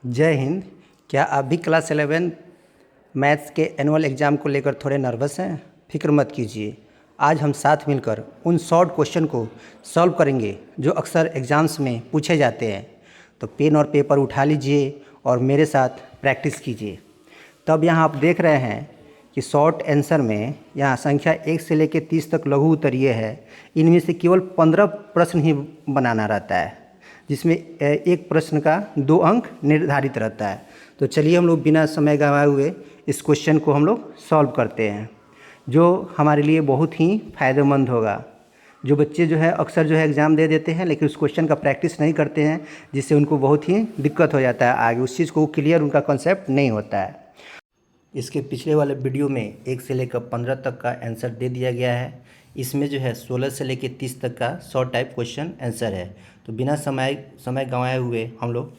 जय हिंद। क्या आप भी क्लास 11 मैथ्स के एनुअल एग्ज़ाम को लेकर थोड़े नर्वस हैं? फिक्र मत कीजिए। आज हम साथ मिलकर उन शॉर्ट क्वेश्चन को सॉल्व करेंगे जो अक्सर एग्ज़ाम्स में पूछे जाते हैं। तो पेन और पेपर उठा लीजिए और मेरे साथ प्रैक्टिस कीजिए। तब यहाँ आप देख रहे हैं कि शॉर्ट आंसर में यहाँ संख्या 1 से लेकर 30 तक लघु उत्तरीय है। इनमें से केवल 15 प्रश्न ही बनाना रहता है, जिसमें एक प्रश्न का 2 अंक निर्धारित रहता है। तो चलिए हम लोग बिना समय गंवाए हुए इस क्वेश्चन को हम लोग सॉल्व करते हैं, जो हमारे लिए बहुत ही फ़ायदेमंद होगा। जो बच्चे जो है अक्सर जो है एग्ज़ाम दे देते हैं लेकिन उस क्वेश्चन का प्रैक्टिस नहीं करते हैं, जिससे उनको बहुत ही दिक्कत हो जाता है, आगे उस चीज़ को क्लियर उनका कॉन्सेप्ट नहीं होता है। इसके पिछले वाले वीडियो में 1 से लेकर 15 तक का आंसर दे दिया गया है। इसमें जो है 16 से लेकर 30 तक का शॉर्ट टाइप क्वेश्चन आंसर है। तो बिना समय गंवाए हुए हम लोग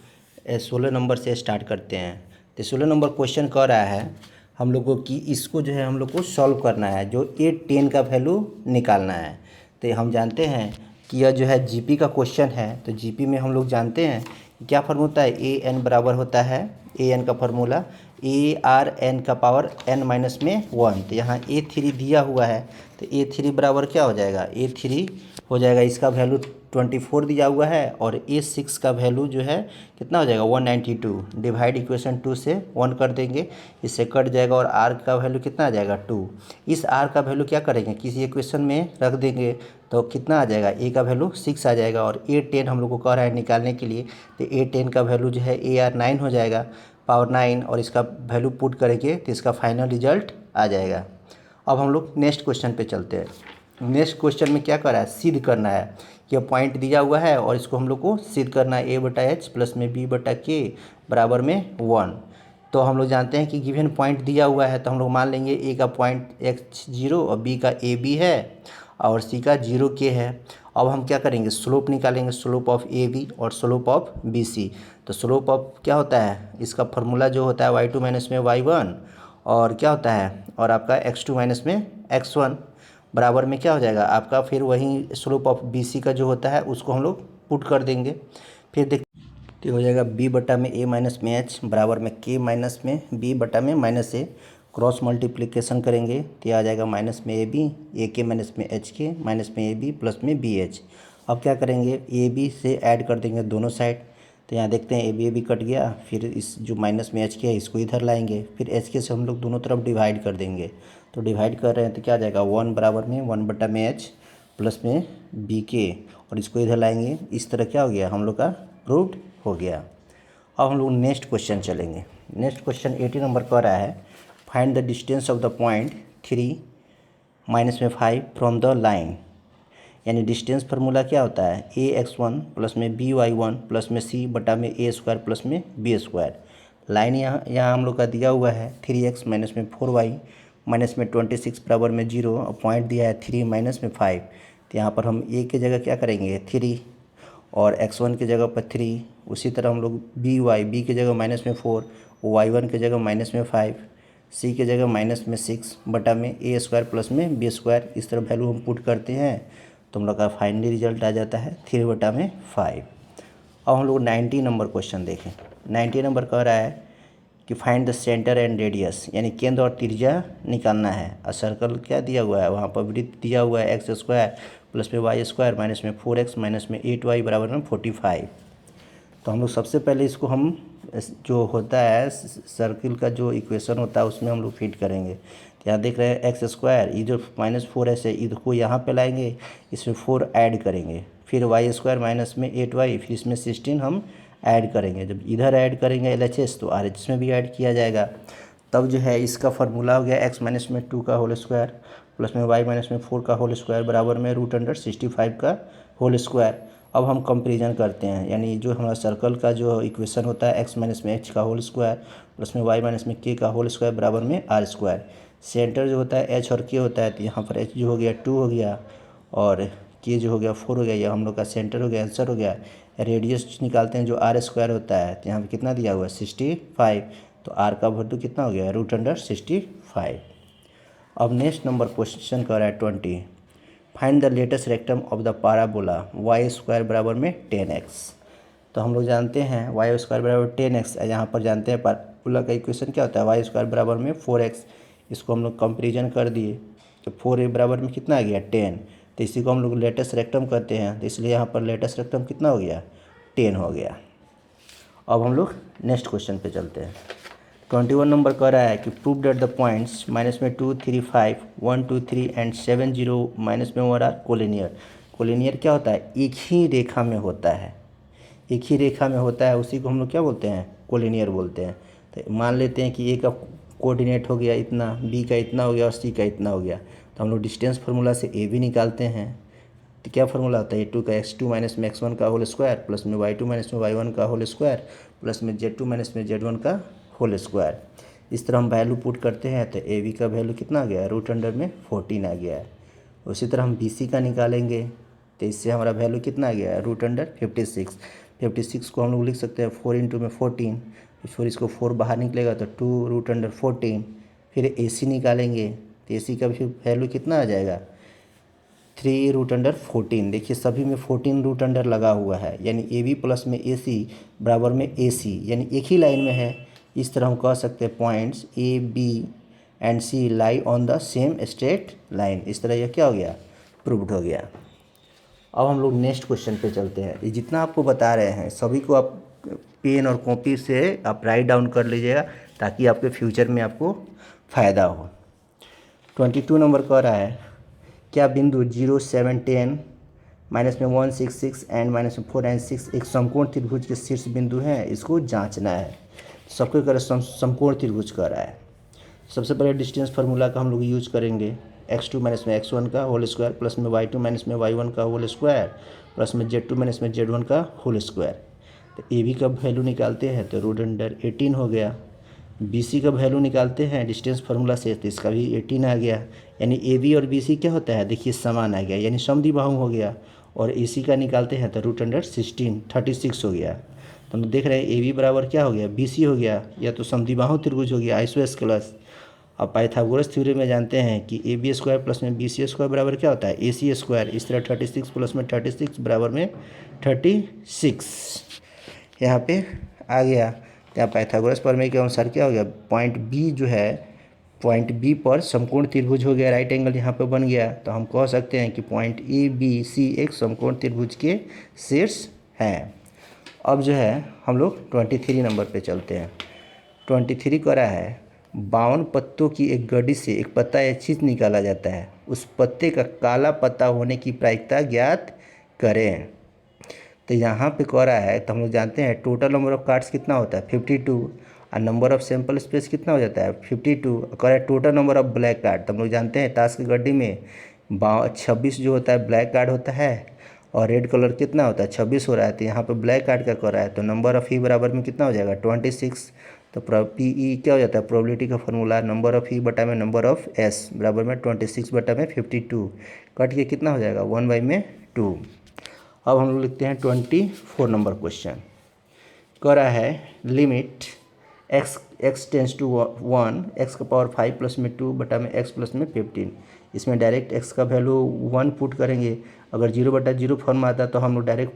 16 नंबर से स्टार्ट करते हैं। तो 16 नंबर क्वेश्चन कह रहा है हम लोगों की इसको जो है हम लोग को सॉल्व करना है, जो 8, 10 का वैल्यू निकालना है। तो हम जानते हैं कि यह जो है जीपी का क्वेश्चन है। तो जीपी में हम लोग जानते हैं क्या फार्मूला होता है, ए एन बराबर होता है, ए एन का फार्मूला ए आर एन का पावर एन माइनस में 1। तो यहाँ A3 दिया हुआ है, तो A3 बराबर क्या हो जाएगा, A3 हो जाएगा, इसका वैल्यू 24 दिया हुआ है, और A6 का वैल्यू जो है कितना हो जाएगा 192। डिवाइड इक्वेशन 2 से 1 कर देंगे, इससे कट जाएगा, और R का वैल्यू कितना आ जाएगा 2। इस R का वैल्यू क्या करेंगे, किसी इक्वेशन में रख देंगे, तो कितना आ जाएगा, A का वैल्यू 6 आ जाएगा, और A10 हम लोग को कह रहा है निकालने के लिए। तो A10 का वैल्यू जो है AR 9 हो जाएगा, पावर 9, और इसका वैल्यू पुट करेंगे तो इसका फाइनल रिजल्ट आ जाएगा। अब हम लोग नेक्स्ट क्वेश्चन पे चलते हैं। नेक्स्ट क्वेश्चन में क्या कर रहा है, सिद्ध करना है कि पॉइंट दिया हुआ है और इसको हम लोग को सिद्ध करना है, A/H प्लस में B/K बराबर में 1। तो हम लोग जानते हैं कि गिवन पॉइंट दिया हुआ है, तो हम लोग मान लेंगे ए का पॉइंट x0 और बी का AB है और सी का 0K है। अब हम क्या करेंगे, स्लोप निकालेंगे, स्लोप ऑफ AB और स्लोप ऑफ BC। तो स्लोप ऑफ क्या होता है, इसका फार्मूला जो होता है y2 माइनस में y1, और क्या होता है, और आपका x2 माइनस में x1 बराबर में क्या हो जाएगा आपका, फिर वही स्लोप ऑफ BC का जो होता है उसको हम लोग पुट कर देंगे। फिर देखते हो जाएगा b बटा में a माइनस में h बराबर में k माइनस में b बटा में माइनस a, क्रॉस मल्टीप्लिकेशन करेंगे तो आ जाएगा माइनस में ए के माइनस में एच के माइनस में AB प्लस में BH। अब क्या करेंगे, AB से ऐड कर देंगे दोनों साइड। तो यहाँ देखते हैं AB कट गया, फिर इस जो माइनस में HK है इसको इधर लाएंगे, फिर HK से हम लोग दोनों तरफ डिवाइड कर देंगे। तो डिवाइड कर रहे हैं तो क्या आ जाएगा 1 बराबर में 1 बटा में H प्लस में BK, और इसको इधर लाएंगे, इस तरह क्या हो गया हम लोग का प्रूव्ड हो गया। अब हम लोग नेक्स्ट क्वेश्चन चलेंगे। नेक्स्ट क्वेश्चन 80 नंबर कह रहा है find the distance of the point 3 minus में 5 फ्रॉम द लाइन। यानी डिस्टेंस फार्मूला क्या होता है, AX1 प्लस में BY1 प्लस में C बटा में A² प्लस में B²। लाइन यहाँ हम लोग का दिया हुआ है 3x माइनस में 4y माइनस में 26 बराबर में 0, और पॉइंट दिया है 3 माइनस में 5। तो यहाँ पर हम A की जगह क्या करेंगे 3, और x1 की जगह पर 3, उसी तरह हम लोग B की जगह माइनस में 4, y1 की जगह माइनस में 5, C की जगह माइनस में 6 बटा में A² प्लस में B², इस तरह वैल्यू हम पुट करते हैं तो हम लोग का फाइनली रिजल्ट आ जाता है 3 बटा में 5। अब हम लोग 90 नंबर क्वेश्चन देखें। 90 नंबर कह रहा है कि find the centre and radius, यानी केंद्र और त्रिज्या निकालना है। और सर्कल क्या दिया हुआ है, वहाँ पर वृत्त दिया हुआ है x² प्लस में y² माइनस में 4x माइनस में 8y बराबर में 45। तो हम लोग सबसे पहले इसको हम जो होता है सर्किल का जो इक्वेशन होता है उसमें हम लोग फिट करेंगे। तो यहाँ देख रहे हैं x², ये जो -4 है इसको यहाँ पे लाएंगे, इसमें 4 ऐड करेंगे, फिर y² माइनस में 8y, फिर इसमें 16 हम ऐड करेंगे। जब इधर ऐड करेंगे LHS तो RH में भी ऐड किया जाएगा। तब जो है इसका फार्मूला हो गया x माइनस में 2 का होल स्क्वायर प्लस में y माइनस में 4 का होल स्क्वायर बराबर में √65 का होल स्क्वायर। अब हम कंपेरिजन करते हैं, यानी जो हमारा सर्कल का जो इक्वेशन होता है x माइनस में h का होल स्क्वायर प्लस में y माइनस में k का होल स्क्वायर बराबर में r²। सेंटर जो होता है h और k होता है, तो यहाँ पर h जो हो गया 2 हो गया और k जो हो गया 4 हो गया, यह हम लोग का सेंटर हो गया, आंसर हो गया। रेडियस निकालते हैं जो r² होता है, तो यहाँ पर कितना दिया हुआ है 65, तो r का वैल्यू कितना हो गया √65। अब नेक्स्ट नंबर क्वेश्चन कर रहा है 20, find the latus rectum of the parabola y² बराबर में 10x। तो हम लोग जानते हैं वाई स्क्वायर बराबर 10x, यहाँ पर जानते हैं पार्बोला का इक्वेशन क्या होता है, वाई स्क्वायर बराबर में 4x। इसको हम लोग कंपेरिजन कर दिए तो 4a बराबर में कितना आ गया 10। तो इसी को हम लोग लेटेस्ट रेक्टम करते हैं, तो इसलिए यहाँ पर लेटेस्ट रेक्टम कितना हो गया 10 हो गया। अब हम लोग नेक्स्ट क्वेश्चन पे चलते हैं। 21 नंबर कह रहा है कि prove that the points minus में 2, 3, 5, 1, 2, 3 एंड 7, 0 माइनस में 1 आर कोलिनियर। कोलिनियर क्या होता है, एक ही रेखा में होता है, एक ही रेखा में होता है, उसी को हम लोग क्या बोलते हैं, कोलिनियर बोलते हैं। तो मान लेते हैं कि ए का कोऑर्डिनेट हो गया इतना, बी का इतना हो गया और सी का इतना हो गया, तो हम लोग डिस्टेंस फार्मूला से ए भी निकालते हैं। तो क्या फार्मूला होता है, ए2 का x2 माइनस में x1 का होल स्क्वायर प्लस में y2 माइनस में y1 का होल स्क्वायर प्लस में z2 माइनस में z1 का होल स्क्वायर। इस तरह हम वैल्यू पुट करते हैं तो ए बी का वैल्यू कितना आ गया, रूट अंडर में 14 आ गया है। उसी तरह हम बी सी का निकालेंगे तो इससे हमारा वैल्यू कितना आ गया है, रूट अंडर 56। 56 को हम लोग लिख सकते हैं 4 इंटू में 14, फिर इसको 4 बाहर निकलेगा तो 2 रूट अंडर 14। फिर ए सी निकालेंगे तो ए सी का भी वैल्यू कितना आ जाएगा, 3 रूट अंडर 14। देखिए सभी में 14 रूट अंडर लगा हुआ है, यानी ए बी प्लस में ए सी बराबर में ए सी, यानी एक ही लाइन में है। इस तरह हम कह सकते हैं points A B and C lie on the same straight line. इस तरह यह क्या हो गया, प्रूव्ड हो गया। अब हम लोग नेक्स्ट क्वेश्चन पे चलते हैं। ये जितना आपको बता रहे हैं सभी को आप पेन और कॉपी से आप राइट डाउन कर लीजिएगा ताकि आपके फ्यूचर में आपको फ़ायदा हो। 22 नंबर कह रहा है क्या बिंदु 0, 7, 10 माइनस में 1, 6, 6 एंड माइनस में 4 एंड 6 एक समकोण त्रिभुज के शीर्ष बिंदु हैं, इसको जांचना है। सबको कर समकोण त्रिभुज कह रहा है। सबसे पहले डिस्टेंस फार्मूला का हम लोग यूज करेंगे, x2 माइनस में x1 का होल स्क्वायर प्लस में y2 माइनस में y1 का होल स्क्वायर प्लस में z2 माइनस में z1 का होल स्क्वायर। तो ए बी का वैल्यू निकालते हैं तो रूट अंडर 18 हो गया। बी सी का वैल्यू निकालते हैं डिस्टेंस फार्मूला से तो इसका भी 18 आ गया, यानी ए बी और बी सी क्या होता है, देखिए समान आ गया, यानी समद्विबाहु हो गया। और ए सी का निकालते हैं तो रूट अंडर 16, 36 हो गया। तो हम देख रहे हैं ए बी बराबर क्या हो गया, बी सी हो गया, या तो समद्विबाहु त्रिभुज हो गया आइसोस्केलस। अब पाइथागोरस थ्योरम में जानते हैं कि ए बी स्क्वायर प्लस में बी सी स्क्वायर बराबर क्या होता है, ए सी स्क्वायर। इस तरह 36 प्लस में 36 बराबर में 36 यहाँ पे आ गया। यहाँ पाइथागोरस प्रमेय के अनुसार क्या हो गया, पॉइंट बी जो है, पॉइंट बी पर समकोण त्रिभुज हो गया, राइट एंगल यहाँ पे बन गया। तो हम कह सकते हैं कि पॉइंट ए बी सी एक समकोण त्रिभुज के शीर्ष हैं। अब जो है हम लोग 23 नंबर पे चलते हैं। 23 कह रहा है 52 पत्तों की एक गड्डी से एक पत्ता या चीज निकाला जाता है, उस पत्ते का काला पत्ता होने की प्रायिकता ज्ञात करें। तो यहाँ पे कह रहा है, तो हम लोग जानते हैं टोटल नंबर ऑफ कार्ड्स कितना होता है 52 और नंबर ऑफ सैंपल स्पेस कितना हो जाता है 52। कह रहा है total number of black card, तो हम लोग जानते हैं ताश की गड्डी में 26 जो होता है ब्लैक कार्ड होता है और रेड कलर कितना होता है 26 हो रहा है। तो यहाँ पे ब्लैक कार्ड का कर रहा है तो नंबर ऑफ ई बराबर में कितना हो जाएगा 26। तो पी ई क्या हो जाता है, प्रोबेबिलिटी का फॉर्मूला नंबर ऑफ ई बटा में नंबर ऑफ एस बराबर में 26 बटा में 52, कट के कितना हो जाएगा 1/2। अब हम लोग लिखते हैं 24 नंबर क्वेश्चन। कह रहा है limit x tends to 1 x का पावर 5 प्लस में 2 बटा में x प्लस में 15। इसमें डायरेक्ट x का वैल्यू 1 पुट करेंगे। अगर 0/0 फॉर्म आता तो हम लोग डायरेक्ट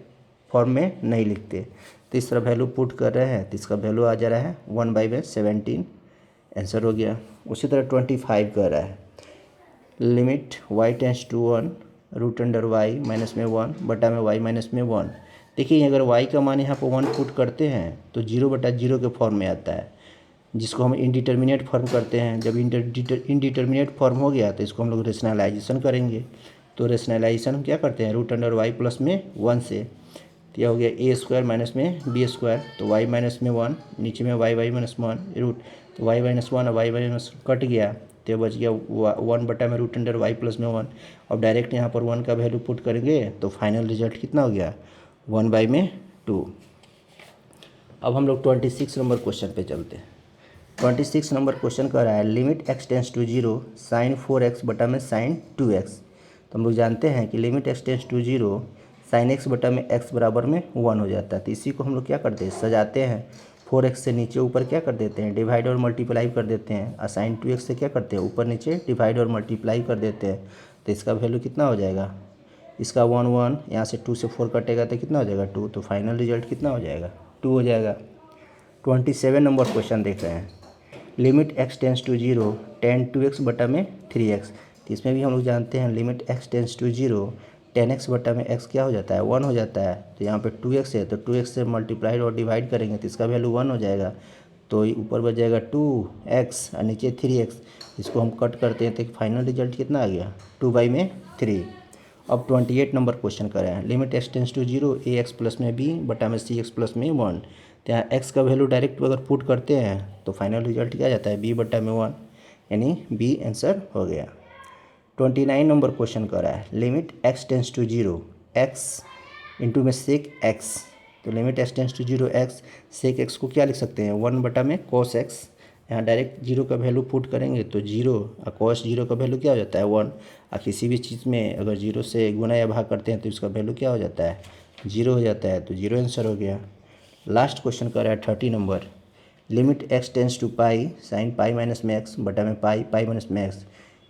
फॉर्म में नहीं लिखते। तो इस तरह वैल्यू पुट कर रहे हैं तो इसका वैल्यू आ जा रहा है 1/17, आंसर हो गया। उसी तरह 25 कर रहा है limit y tends to 1 root under y minus में 1 बटा में y माइनस में 1। देखिए अगर y का मान यहाँ पर 1 पुट करते हैं तो 0/0 के फॉर्म में आता है, जिसको हम इनडिटर्मिनेट फॉर्म करते हैं। जब इनडिटर्मिनेट फॉर्म हो गया तो इसको हम लोग रेशनलाइजेशन करेंगे। तो रेशनलाइजेशन हम क्या करते हैं रूट अंडर वाई प्लस में 1 से, तो यह हो गया ए स्क्वायर माइनस में बी स्क्वायर, तो वाई माइनस में 1 नीचे में वाई माइनस 1 रूट, तो वाई माइनस 1 और वाई माइनस कट गया तो बच गया 1 बटा में रूट अंडर वाई प्लस में 1। अब डायरेक्ट यहाँ पर 1 का वैल्यू पुट करेंगे तो फाइनल रिजल्ट कितना हो गया 1/2। अब हम लोग 26 नंबर क्वेश्चन पे चलते हैं। 26 नंबर क्वेश्चन कह रहा है limit x tends to 0 sine 4x बटा में साइन 2x। तो हम लोग जानते हैं कि limit x tends to 0 sine x बटा में x बराबर में 1 हो जाता है। तो इसी को हम लोग क्या करते हैं, सजाते हैं। 4x से नीचे ऊपर क्या कर देते हैं, डिवाइड और मल्टीप्लाई कर देते हैं। और साइन 2x से क्या करते हैं, ऊपर नीचे डिवाइड और मल्टीप्लाई कर देते हैं। तो इसका वैल्यू कितना हो जाएगा, इसका 1 1, यहाँ से 2 से 4 कटेगा तो कितना हो जाएगा 2, तो फाइनल रिजल्ट कितना हो जाएगा 2 हो जाएगा। 27 नंबर क्वेश्चन देख रहे हैं। Limit x tends to 0 tan 2x बटा में 3x। तो इसमें भी हम लोग जानते हैं limit x tends to 0 tan x बटा में x क्या हो जाता है 1 हो जाता है। तो यहाँ पे 2x है तो 2x से मल्टीप्लाइड और डिवाइड करेंगे तो इसका वैल्यू 1 हो जाएगा। तो ऊपर बच जाएगा 2x और नीचे 3x। इसको हम कट करते हैं तो फाइनल रिजल्ट कितना आ गया 2/3। अब 28 नंबर क्वेश्चन करें। Limit x tends to 0 ax plus में b बटा में cx प्लस में 1। तो यहाँ x का वैल्यू डायरेक्ट अगर पुट करते हैं तो फाइनल रिजल्ट क्या जाता है b बटा में 1, यानी b आंसर हो गया। 29 नंबर क्वेश्चन कर रहा है। Limit x tends to 0 x into में सेक x। तो limit x tends to 0 x sec x को क्या लिख सकते हैं 1 बटा में cos x। यहाँ डायरेक्ट 0 का वैल्यू पुट करेंगे तो 0 और cos 0 का वैल्यू क्या हो जाता है 1। और किसी भी चीज़ में अगर 0 से गुना या भाग करते हैं तो इसका वैल्यू क्या हो जाता है 0 हो जाता है। तो 0 आंसर हो गया। लास्ट क्वेश्चन कर रहा है 30 नंबर। Limit x tends to pi sine pi minus में एक्स बटा में पाई पाई माइनस में एक्स।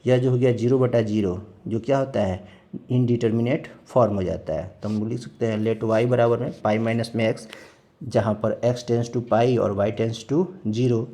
यह जो हो गया 0/0 जो क्या होता है इनडिटर्मिनेट फॉर्म हो जाता है। तो हम लिख सकते हैं लेट y बराबर में पाई माइनस में एक्स, जहाँ पर x टेंस टू पाई और y टेंस टू 0।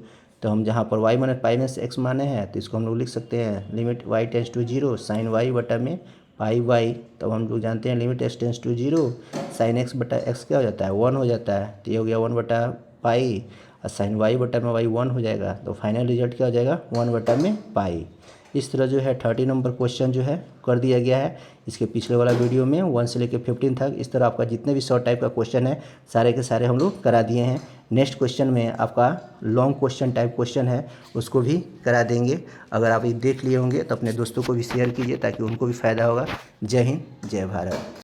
तो हम जहाँ पर y minus pi minus x माने हैं तो इसको हम लोग लिख सकते हैं limit y tends to 0 sine y बटा में पाई y। तब हम लोग जानते हैं limit x tends to 0 sine x बटा x क्या हो जाता है 1 हो जाता है। तो ये हो गया 1 बटा पाई और साइन y बटा में y 1 हो जाएगा। तो फाइनल रिजल्ट क्या हो जाएगा 1 बटा में पाई। इस तरह जो है 30 नंबर क्वेश्चन जो है कर दिया गया है। इसके पिछले वाला वीडियो में 1 से लेकर 15 तक इस तरह आपका जितने भी शॉर्ट टाइप का क्वेश्चन है सारे के सारे हम लोग करा दिए हैं। नेक्स्ट क्वेश्चन में आपका लॉन्ग क्वेश्चन टाइप क्वेश्चन है उसको भी करा देंगे। अगर आप ये देख लिए होंगे तो अपने दोस्तों को भी शेयर कीजिए ताकि उनको भी फ़ायदा होगा। जय हिंद जय भारत।